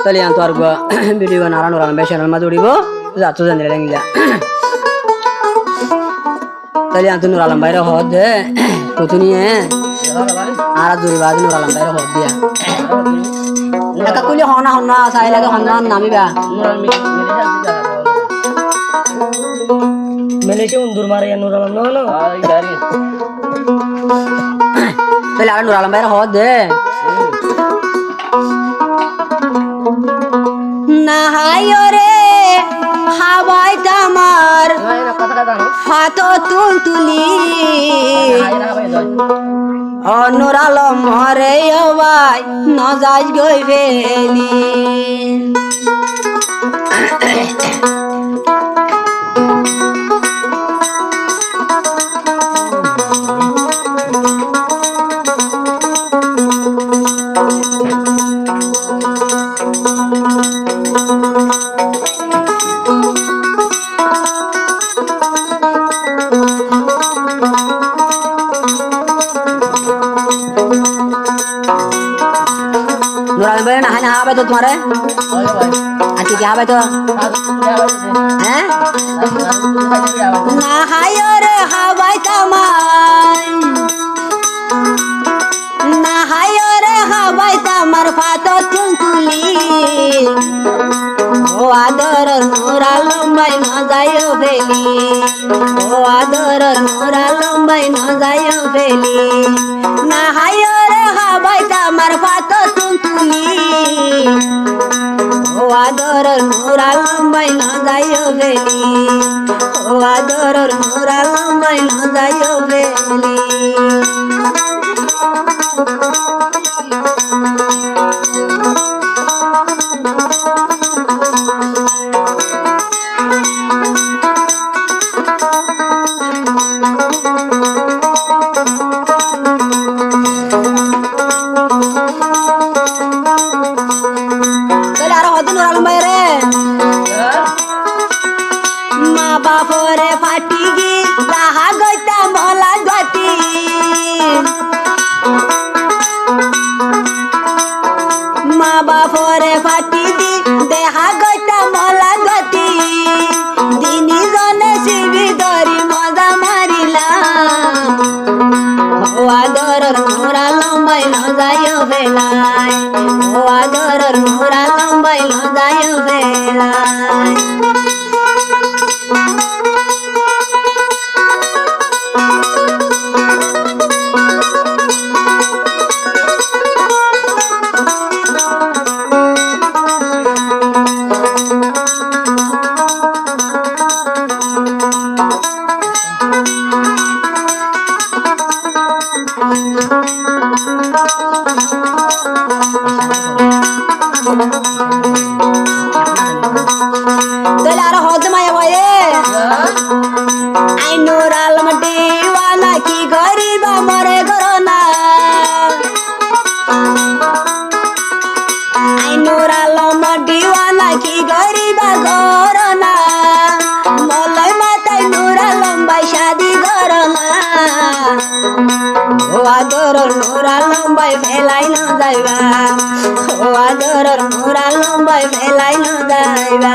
তাহলে আন তোর ভিডিও নারায়ণ রাম ভাই চ্যানেল মাঝে উড়িব যাচ্ছ জানি লেঙ্গিলা তাহলে আন নুর আলম ভাইরা হদ দে কত নিয়ে আর জুড়ি বাদ নুর আলম ভাইরা হদ দিয়া একা কইলে হনা হনা চাই লাগে হনা নামিবা মেলেছে উন্দুর মারে নুর আলম না না তাহলে আর নুর আলম ভাইরা হদ দে নাহাইও রে হাওয়াই তামার ফাতো তুলি নুর আলম মরে ভাই নজাজ গই ফেলি নুরাল ভাই না হানা হবে তো তোমারে আজকে কি হবে তো হ্যাঁ না হায় রে হাওয়াই তামাই না হায় রে হাওয়াই তামার ফাতো তুলি ও আদর নুরাল ভাই না যাইও ফেলি ও আদর নুরাল ভাই না যাইও ফেলি না হায় রে হাওয়াই তামার ফাতো তুলি ও আদর নুরাল ভাই না যাইও ফেলি ও আদর নুরাল ভাই না যাইও ফেলি মা বাপরে ফাটি গি রাহা গইতা মলা গতি মা বাপরে ফাটি দি দেহা গইতা মলা গতি দিনি জনে শিবি ধরি মজা মারিলা ও আদর নুরা লম্বাই ন যাইও বেলায় ও আদর নুরা লম্বাই ন যাইও বেলায় Dalar hod maya boye ai nur alam diwana ki gariba mare corona ai nur alam diwana ki gariba corona molai matai nur alam bai shadi corona o ador nur alam bai felai na jaiba o ador nur alam bai felai na jaiba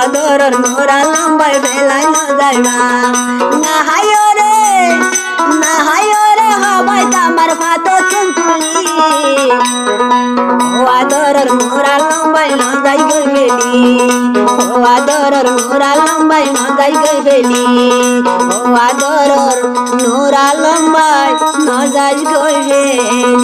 ador nora lambay লম্বাই বেলাই ন যাইবা না হাইও রে হবাই আমার ফাতো চুনচুলি ও আদরের মোরা লম্বাই ন যাই গই বেলি ও আদরের মোরা লম্বাই ন যাই গই বেলি ও আদরের নোরা লম্বাই ন যাই গই বেলি